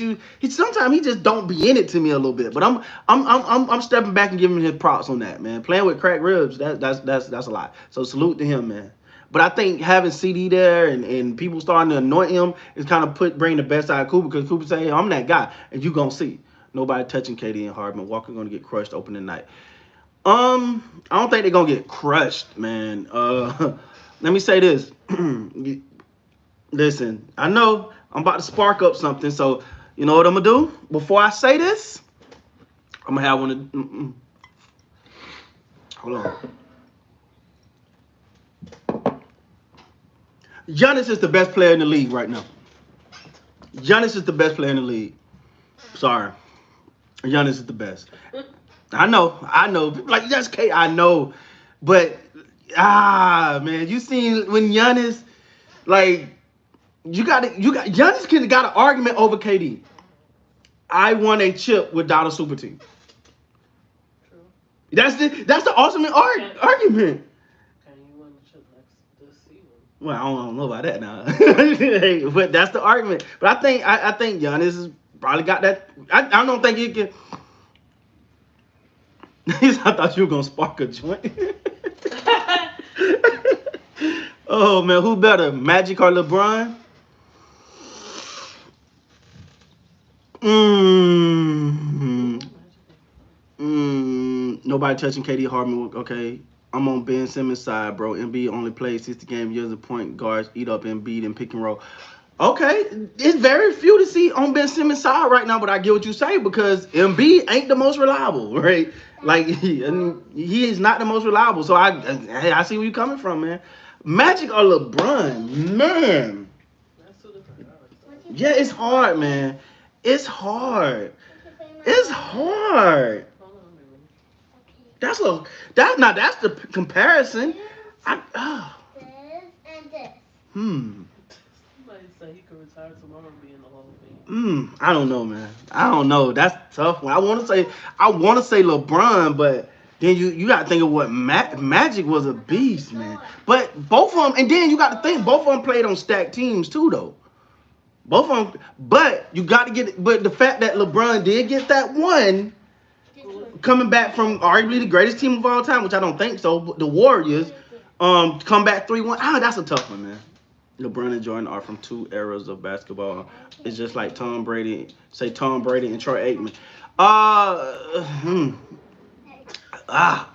sometimes he just don't be in it to me a little bit. But I'm stepping back and giving him his props on that, man. Playing with crack ribs, that's a lot. So salute to him, man. But I think having CD there and people starting to anoint him is kind of bring the best out of Cooper because Cooper say, hey, I'm that guy, and you gonna see nobody touching KD and Hardman. Walker gonna get crushed opening night. I don't think they're gonna get crushed, man. Let me say this. Listen, I know I'm about to spark up something, so you know what I'm gonna do? Before I say this, I'm gonna have one of. Hold on. Giannis is the best player in the league right now. Giannis is the best player in the league. Sorry, Giannis is the best. I know. People like yes, K. I know, but man, you seen when Giannis like. You got Giannis could have got an argument over KD. I won a chip without a super team. true. That's the ultimate argument. Can you win the chip next this season? Well, I don't know about that now, but that's the argument. But I think Giannis has probably got that. I don't think he can. I thought you were gonna spark a joint. Oh man, who better, Magic or LeBron? Mm, nobody touching KD Harden. Okay, I'm on Ben Simmons' side, bro. Embiid only played 60 games. Years of point guards eat up Embiid and pick and roll. Okay, it's very few to see on Ben Simmons' side right now, but I get what you say because Embiid ain't the most reliable, right? Like he is not the most reliable. So I see where you're coming from, man. Magic or LeBron, man. That's two different guys. Yeah, it's hard, man. It's hard. It's hard. Hold on, baby. That's the comparison. I, oh, hmm. Somebody said he could retire tomorrow and be in the Hall of Fame. I don't know, man. I don't know. That's a tough one. I want to say LeBron, but then you got to think of what Magic was a beast, man. But both of them, and then you got to think both of them played on stacked teams too, though. Both of them, but you got to get. But the fact that LeBron did get that one, coming back from arguably the greatest team of all time, which I don't think so, but the Warriors, come back 3-1. That's a tough one, man. LeBron and Jordan are from two eras of basketball. It's just like Tom Brady and Troy Aikman. Um, ah.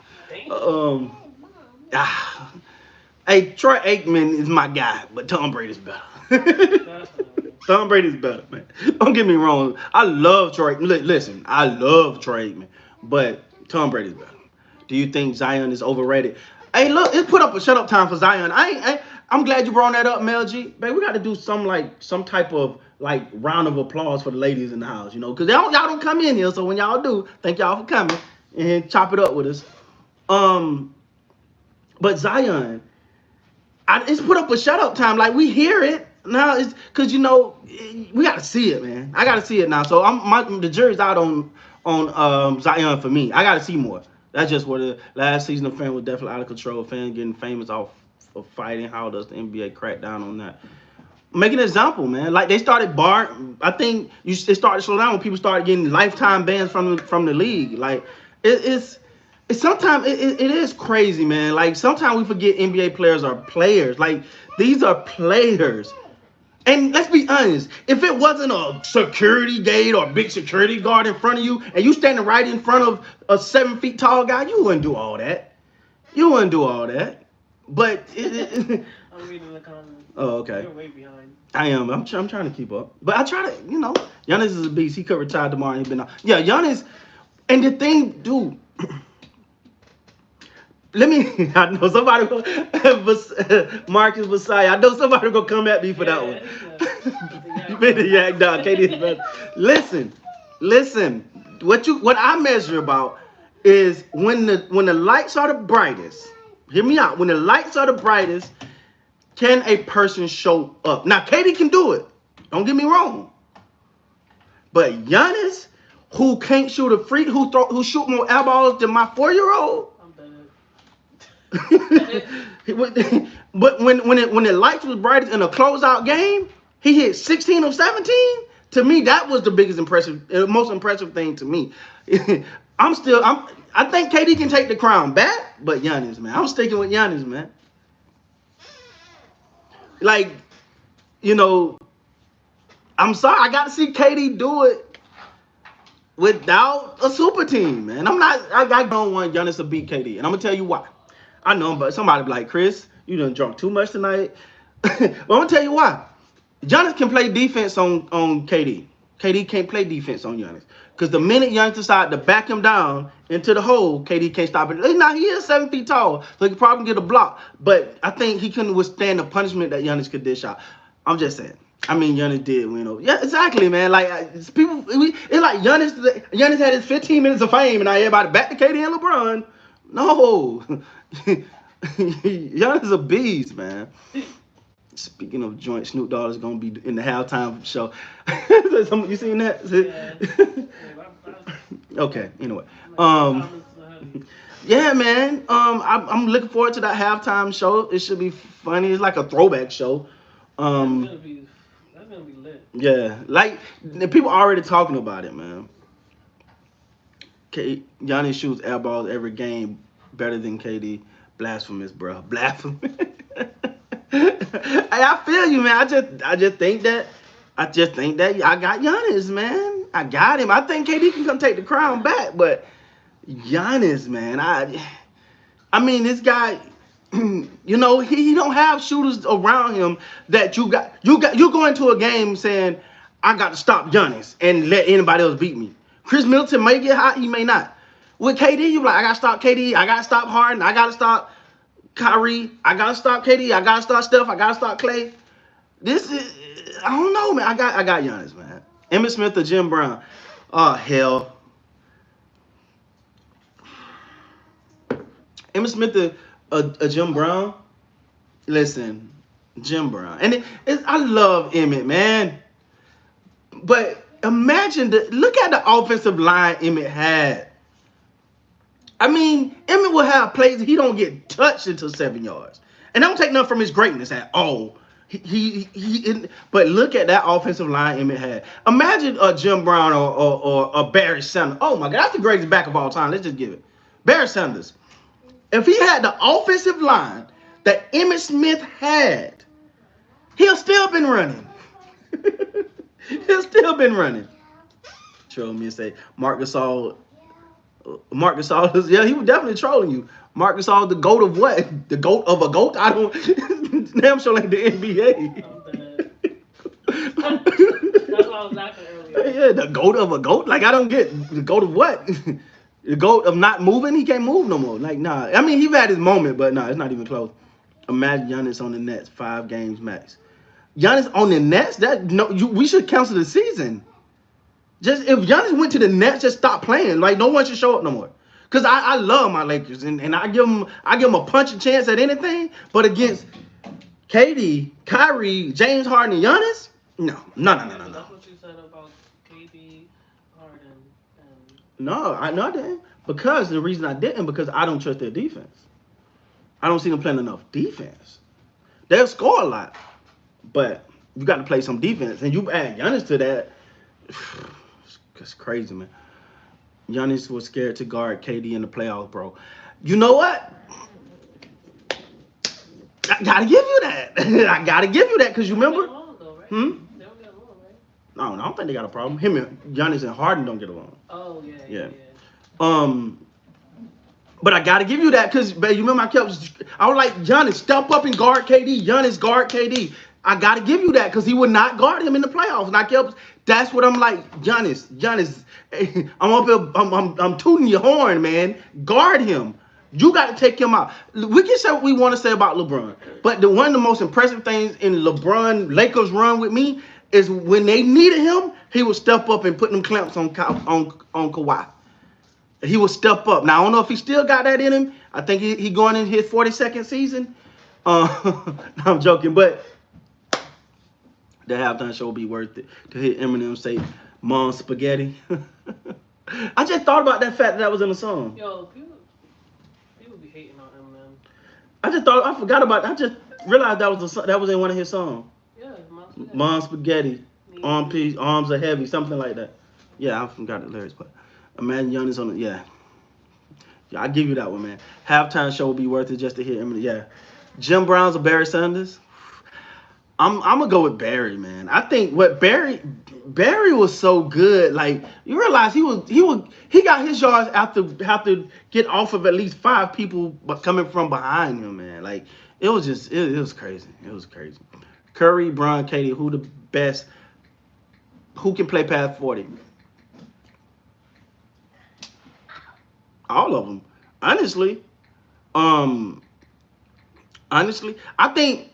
Hey, Troy Aikman is my guy, but Tom Brady's better. Definitely. Tom Brady's better, man. Don't get me wrong. I love Troy. Listen, I love Troy Aikman, but Tom Brady's better. Do you think Zion is overrated? Hey, look, it put up a shut up time for Zion. I'm glad you brought that up, Mel G. Babe, we got to do some type of like round of applause for the ladies in the house, you know, because y'all don't come in here. So when y'all do, thank y'all for coming and chop it up with us. But Zion, it's put up a shut up time. Like we hear it now. It's because we got to see it, man. I got to see it now. So the jury's out on Zion for me. I got to see more. That's just what the last season of fan was definitely out of control. Fans getting famous off of fighting. How does the NBA crack down on that? Make an example, man. Like they started I think it started to slow down when people started getting lifetime bans from the league. Like it's sometimes it is crazy, man. Like sometimes we forget NBA players are players. Like these are players. And let's be honest, if it wasn't a security gate or a big security guard in front of you, and you standing right in front of a 7 feet tall guy, you wouldn't do all that. You wouldn't do all that. But I'm reading the comments. oh, okay. You're way behind. I am. I'm trying to keep up. But I try to, Giannis is a beast. He could retire tomorrow and he's been out. Yeah, Giannis. And the thing, dude. Let me. I know somebody. Marcus Versailles. I know somebody gonna come at me for that one. You been the yak dog. KD is better. Listen. What I measure about is when the lights are the brightest. Hear me out. When the lights are the brightest, can a person show up? Now, KD can do it. Don't get me wrong. But Giannis, who can't shoot a free, who shoot more air balls than my 4-year-old. But when the lights was brightest in a closeout game, he hit 16 of 17. To me, that was the most impressive thing to me. I think KD can take the crown back, but Giannis, man, I'm sticking with Giannis, man. Like, I'm sorry, I got to see KD do it without a super team, man. I don't want Giannis to beat KD, and I'm gonna tell you why. I know, but somebody be like, Chris, you done drunk too much tonight. Well, I'm gonna tell you why. Giannis can play defense on KD. KD can't play defense on Giannis. Because the minute Giannis decides to back him down into the hole, KD can't stop it. Now, he is 7 feet tall, so he could probably get a block. But I think he couldn't withstand the punishment that Giannis could dish out. I'm just saying. I mean, Giannis did win over. Yeah, exactly, man. Like, it's like Giannis had his 15 minutes of fame, and now everybody back to KD and LeBron. No. Giannis a beast, man. Speaking of joint, Snoop Dogg is gonna be in the halftime show. You seen that? Yeah. Okay. Anyway, yeah, man. I'm looking forward to that halftime show. It should be funny. It's like a throwback show. That's gonna be lit. Yeah, like people already talking about it, man. Giannis shoots air balls every game better than KD. Blasphemous, bro. Blasphemous. I feel you, man. I just think that I got Giannis, man. I got him. I think KD can come take the crown back, but Giannis, man, I mean this guy, he don't have shooters around him that you go into a game saying I got to stop Giannis and let anybody else beat me. Chris Middleton may get hot, he may not. With KD, you like, I gotta stop KD, I gotta stop Harden, I gotta stop Kyrie, I gotta stop KD, I gotta stop Steph, I gotta stop Clay. This is, I don't know, man. I got Giannis, man. Emmitt Smith or Jim Brown? Oh hell. Emmitt Smith or Jim Brown? Listen, Jim Brown, and I love Emmitt, man. But imagine look at the offensive line Emmitt had. I mean, Emmitt will have plays he don't get touched until 7 yards. And I don't take nothing from his greatness at all. But look at that offensive line Emmitt had. Imagine Jim Brown or Barry Sanders. Oh my God, that's the greatest back of all time. Let's just give it. Barry Sanders. If he had the offensive line that Emmitt Smith had, he'll still been running. He'll still been running. Troll me and say, Marc Gasol is, yeah, he was definitely trolling you. Marc Gasol, the GOAT of what? The GOAT of a GOAT? I don't, damn sure like the NBA. That's what I was asking earlier. Yeah, the GOAT of a GOAT? Like, I don't get the GOAT of what? The GOAT of not moving? He can't move no more. Like, nah. I mean, he had his moment, but nah, it's not even close. Imagine Giannis on the Nets, 5 games max. Giannis on the Nets? We should cancel the season. Just if Giannis went to the Nets, just stop playing. Like, no one should show up no more. Cause I love my Lakers and I give them a punching chance at anything. But against KD, Kyrie, James Harden, and Giannis, no. That's what you said about KD, Harden, and No, I didn't. Because the reason I didn't, because I don't trust their defense. I don't see them playing enough defense. They'll score a lot, but you got to play some defense. And you add Giannis to that. It's crazy, man. Giannis was scared to guard KD in the playoffs, bro. You know what? I gotta give you that. I gotta give you that because you remember. long ago, right? Hmm. They don't get along, right? No, I don't think they got a problem. Him and Giannis and Harden don't get along. Oh yeah, yeah, Yeah. yeah. Um, but I gotta give you that because, you remember I was like, Giannis, step up and guard KD. Giannis, guard KD. I gotta give you that because he would not guard him in the playoffs. And I kept, that's what I'm like, Giannis. I'm up here, I'm tooting your horn, man. Guard him. You got to take him out. We can say what we want to say about LeBron, but one of the most impressive things in LeBron Lakers run with me is when they needed him, he would step up and put them clamps on Kawhi. He will step up. Now I don't know if he still got that in him. I think he going in his 42nd season. I'm joking, but the halftime show will be worth it to hear Eminem say "Mom Spaghetti." I just thought about that fact that was in the song. Yo, people be hating on Eminem. I forgot about. I just realized that was in one of his songs. Yeah, Mom Spaghetti, arms are heavy, something like that. Yeah, I forgot the lyrics, but Imagine Giannis on it. Yeah. Yeah, I give you that one, man. Halftime show will be worth it just to hear Eminem. Yeah. Jim Brown's or Barry Sanders? I'm gonna go with Barry, man. I think what Barry was so good. Like you realize he got his yards after have to get off of at least 5 people, but coming from behind him, man. Like it was just it was crazy. It was crazy. Curry, Bron, Katie, who the best? Who can play past 40? All of them. Honestly, um, I think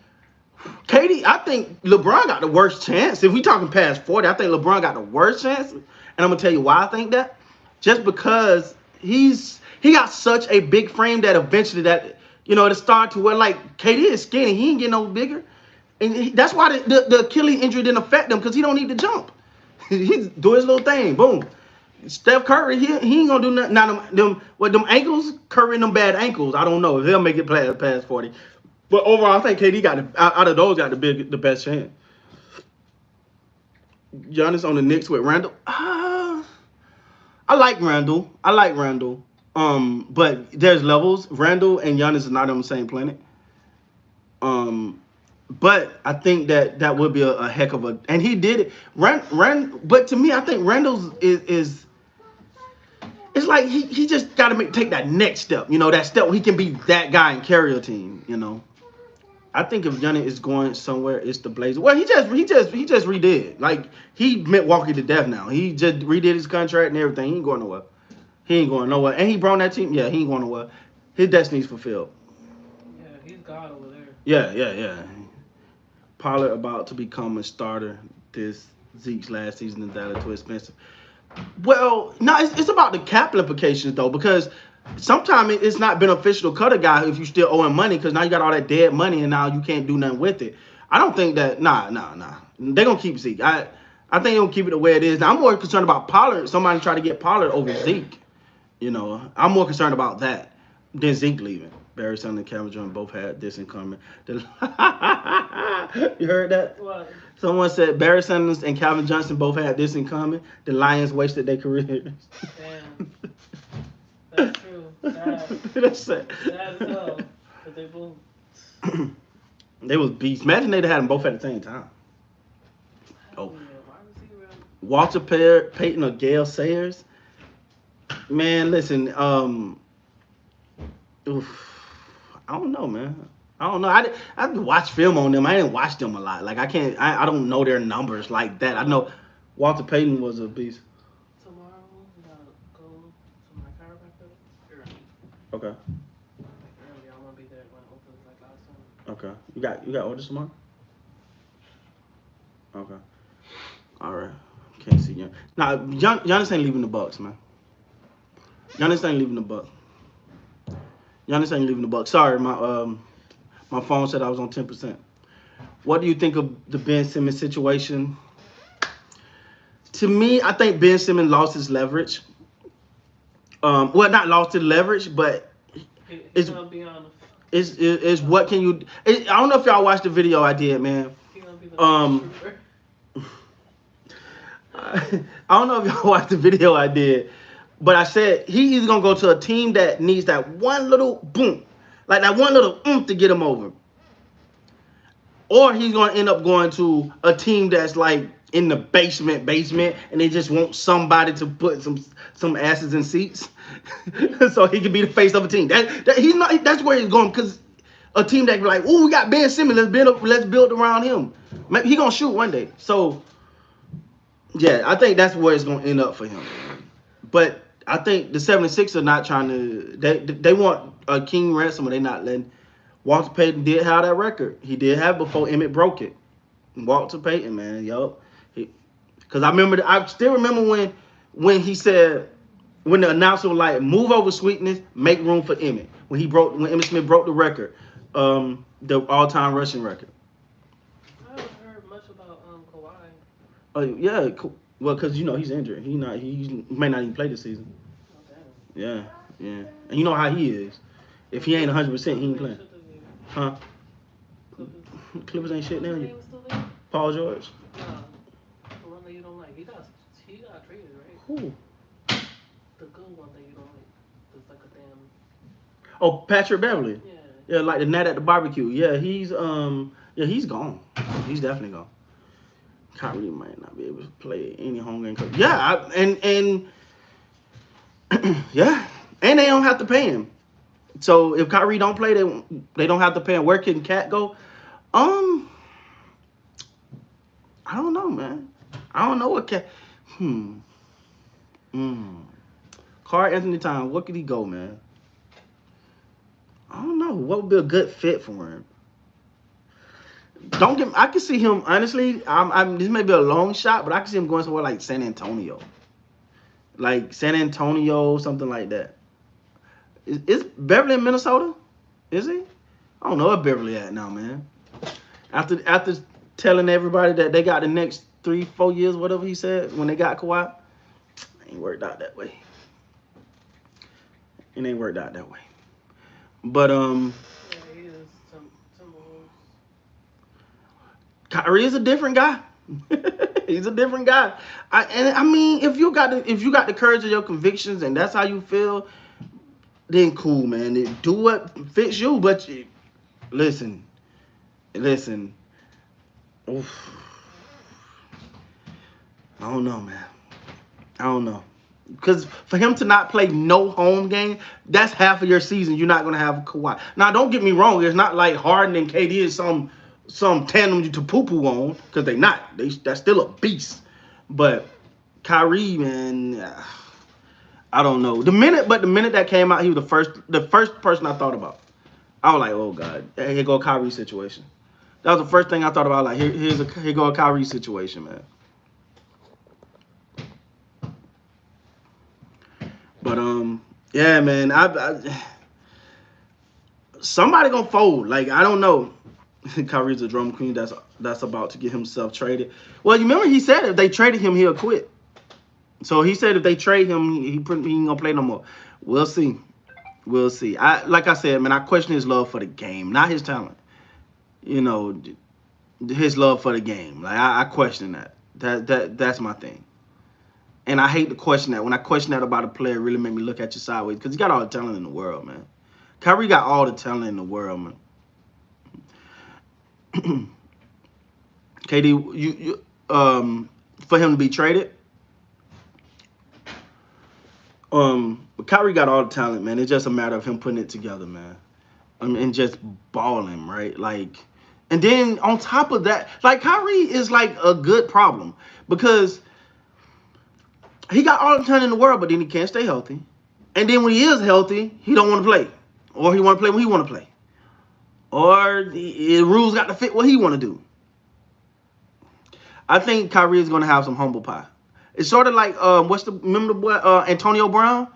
I think LeBron got the worst chance. If we talking past 40, I think LeBron got the worst chance. And I'm gonna tell you why I think that. Just because he got such a big frame that eventually it'll start to where like KD is skinny. He ain't getting no bigger. And that's why the Achilles injury didn't affect him because he don't need to jump. He do his little thing. Boom. Steph Curry, he ain't gonna do nothing. Now them ankles, Curry and them bad ankles. I don't know if he'll make it past 40. But overall, I think KD out of those got the best chance. Giannis on the Knicks with Randall. I like Randall. But there's levels. Randall and Giannis are not on the same planet. But I think that would be a heck of a, and he did it. But to me, I think Randall's is it's like he just got to take that next step. That step where he can be that guy and carry a team. I think if Giannis is going somewhere, it's the Blazers. Well, he just redid. Like he Milwaukee to death now. He just redid his contract and everything. He ain't going nowhere. And he brought that team. Yeah, he ain't going nowhere. His destiny's fulfilled. Yeah, he's God over there. Yeah. Pollard about to become a starter. This Zeke's last season in Dallas too expensive. Well, no, it's about the cap implications though, because sometimes it's not beneficial to cut a guy if you still owe him money because now you got all that dead money and now you can't do nothing with it. I don't think that. Nah. They're gonna keep Zeke. I think they're gonna keep it the way it is. Now, I'm more concerned about Pollard. Somebody try to get Pollard over Zeke. I'm more concerned about that than Zeke leaving. Barry Sanders and Calvin Johnson both had this in common. You heard that? What? Someone said Barry Sanders and Calvin Johnson both had this in common. The Lions wasted their careers. Damn. That's true. That's sad. Sad as hell. But they both. They was beasts. Imagine they'd had them both at the same time. Oh. Walter Payton or Gale Sayers. Man, listen. I don't know, man. I don't know. I watch film on them. I didn't watch them a lot. Like I can't. I don't know their numbers like that. I know Walter Payton was a beast. Tomorrow, we gotta go to my chiropractor early. Okay. Like early. I want to be there when it opens like last time. Okay. You got orders tomorrow? Okay. All right. Can't see you. Nah, Giannis ain't leaving the Bucks, man. Giannis ain't leaving the Bucks. Sorry, my phone said I was on 10%. What do you think of the Ben Simmons situation? To me, I think Ben Simmons lost his leverage. Well, not lost his leverage, but He's gonna be on. Is what can you? I don't know if y'all watched the video I did, man. He's gonna be the I don't know if y'all watched the video I did, but I said he's gonna go to a team that needs that one little boom, like that one little to get him over. or he's gonna end up going to a team that's like in the basement, and they just want somebody to put some asses in seats, so he can be the face of a team. That he's not. That's where he's going because a team that be like, oh, we got Ben Simmons, let's build around him. Maybe he gonna shoot one day. So yeah, I think that's where it's gonna end up for him. But I think the 76ers are not trying to. They want a king ransom, and they not letting. Walter Payton did have that record. He did have it before Emmett broke it. Walter Payton, man, yo, because I still remember when he said when the announcer was like, move over Sweetness, make room for Emmett. When Emmitt Smith broke the record, the all-time rushing record. I haven't heard much about Kawhi. Yeah, well, because he's injured. He may not even play this season. Oh, Yeah, yeah, and you know how he is. If he ain't 100%, he ain't playing. Huh? Clippers ain't shit now. Paul George. Nah, the one that you don't like. He got traded, right? Who? The good one that you don't like. It's like a damn. Oh, Patrick Beverly. Yeah. Yeah, like the Nat at the barbecue. Yeah, he's gone. He's definitely gone. Kyrie might not be able to play any home game. Yeah, and yeah, and they don't have to pay him. So if Kyrie don't play, they don't have to pay him. Where can Cat go? I don't know, man. I don't know what Cat. Karl Anthony Towns, where could he go, man? I don't know. What would be a good fit for him? I can see him, honestly, this may be a long shot, but I can see him going somewhere like San Antonio. Like San Antonio, something like that. Is Beverly in Minnesota? Is he? I don't know where Beverly at now, man. After telling everybody that they got the next 3-4 years, whatever he said, when they got Kawhi, it ain't worked out that way. It ain't worked out that way. But Yeah, he is Timberwolves. Kyrie is a different guy. He's a different guy. I mean, if you got the courage of your convictions and that's how you feel, then cool, man. Do what fits you. But listen. Oof. I don't know, man. I don't know. Because for him to not play no home game, that's half of your season. You're not gonna have Kawhi. Now, don't get me wrong. It's not like Harden and KD is some tandem to poo-poo on, because they not. That's still a beast. But Kyrie, man, I don't know. The minute that came out, he was the first person I thought about. I was like, oh God, here go a Kyrie situation. That was the first thing I thought about. Like, here go a Kyrie situation, man. But yeah, man, somebody gonna fold. Like, I don't know. Kyrie's a drama queen that's about to get himself traded. Well, you remember he said if they traded him, he'll quit. So he said if they trade him, he ain't gonna play no more. We'll see. Like I said, man, I question his love for the game, not his talent. His love for the game. Like, I question that. That's my thing. And I hate to question that. When I question that about a player, it really make me look at you sideways, because he got all the talent in the world, man. Kyrie got all the talent in the world, man. KD, you for him to be traded. But Kyrie got all the talent, man. It's just a matter of him putting it together, man. And just balling, right? Like, and then on top of that, like, Kyrie is like a good problem, because he got all the talent in the world, but then he can't stay healthy. And then when he is healthy, he don't want to play, or he want to play when he want to play, or the rules got to fit what he want to do. I think Kyrie is going to have some humble pie. It's sort of like remember the boy Antonio Brown,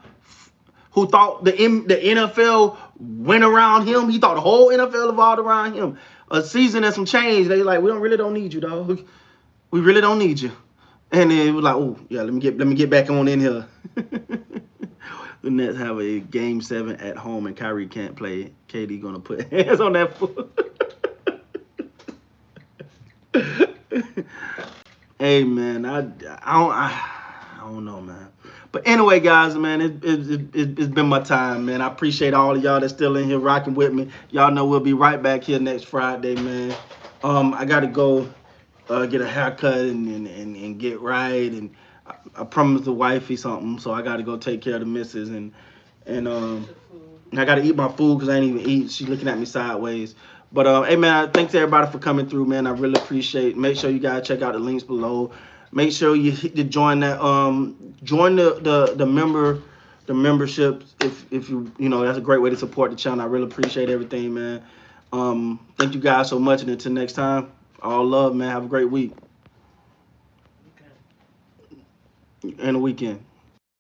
who thought the NFL went around him. He thought the whole NFL evolved around him. A season and some change. They like, we really don't need you, dog. We really don't need you. And then it was like, oh yeah, let me get back on in here. The Nets have a Game 7 at home, and Kyrie can't play. KD gonna put hands on that foot. Hey, man, I don't know, man. But anyway, guys, man, it's been my time, man. I appreciate all of y'all that's still in here rocking with me. Y'all know we'll be right back here next Friday, man. I got to go get a haircut and get right. And I promised the wifey something, so I got to go take care of the missus and Eat your food. I got to eat my food because I ain't even eat. She's looking at me sideways. But hey man, thanks everybody for coming through, man. I really appreciate it. Make sure you guys check out the links below. Make sure you hit to join that join the memberships if you know that's a great way to support the channel. I really appreciate everything, man. Thank you guys so much, and until next time, all love, man. Have a great week Okay. and a weekend.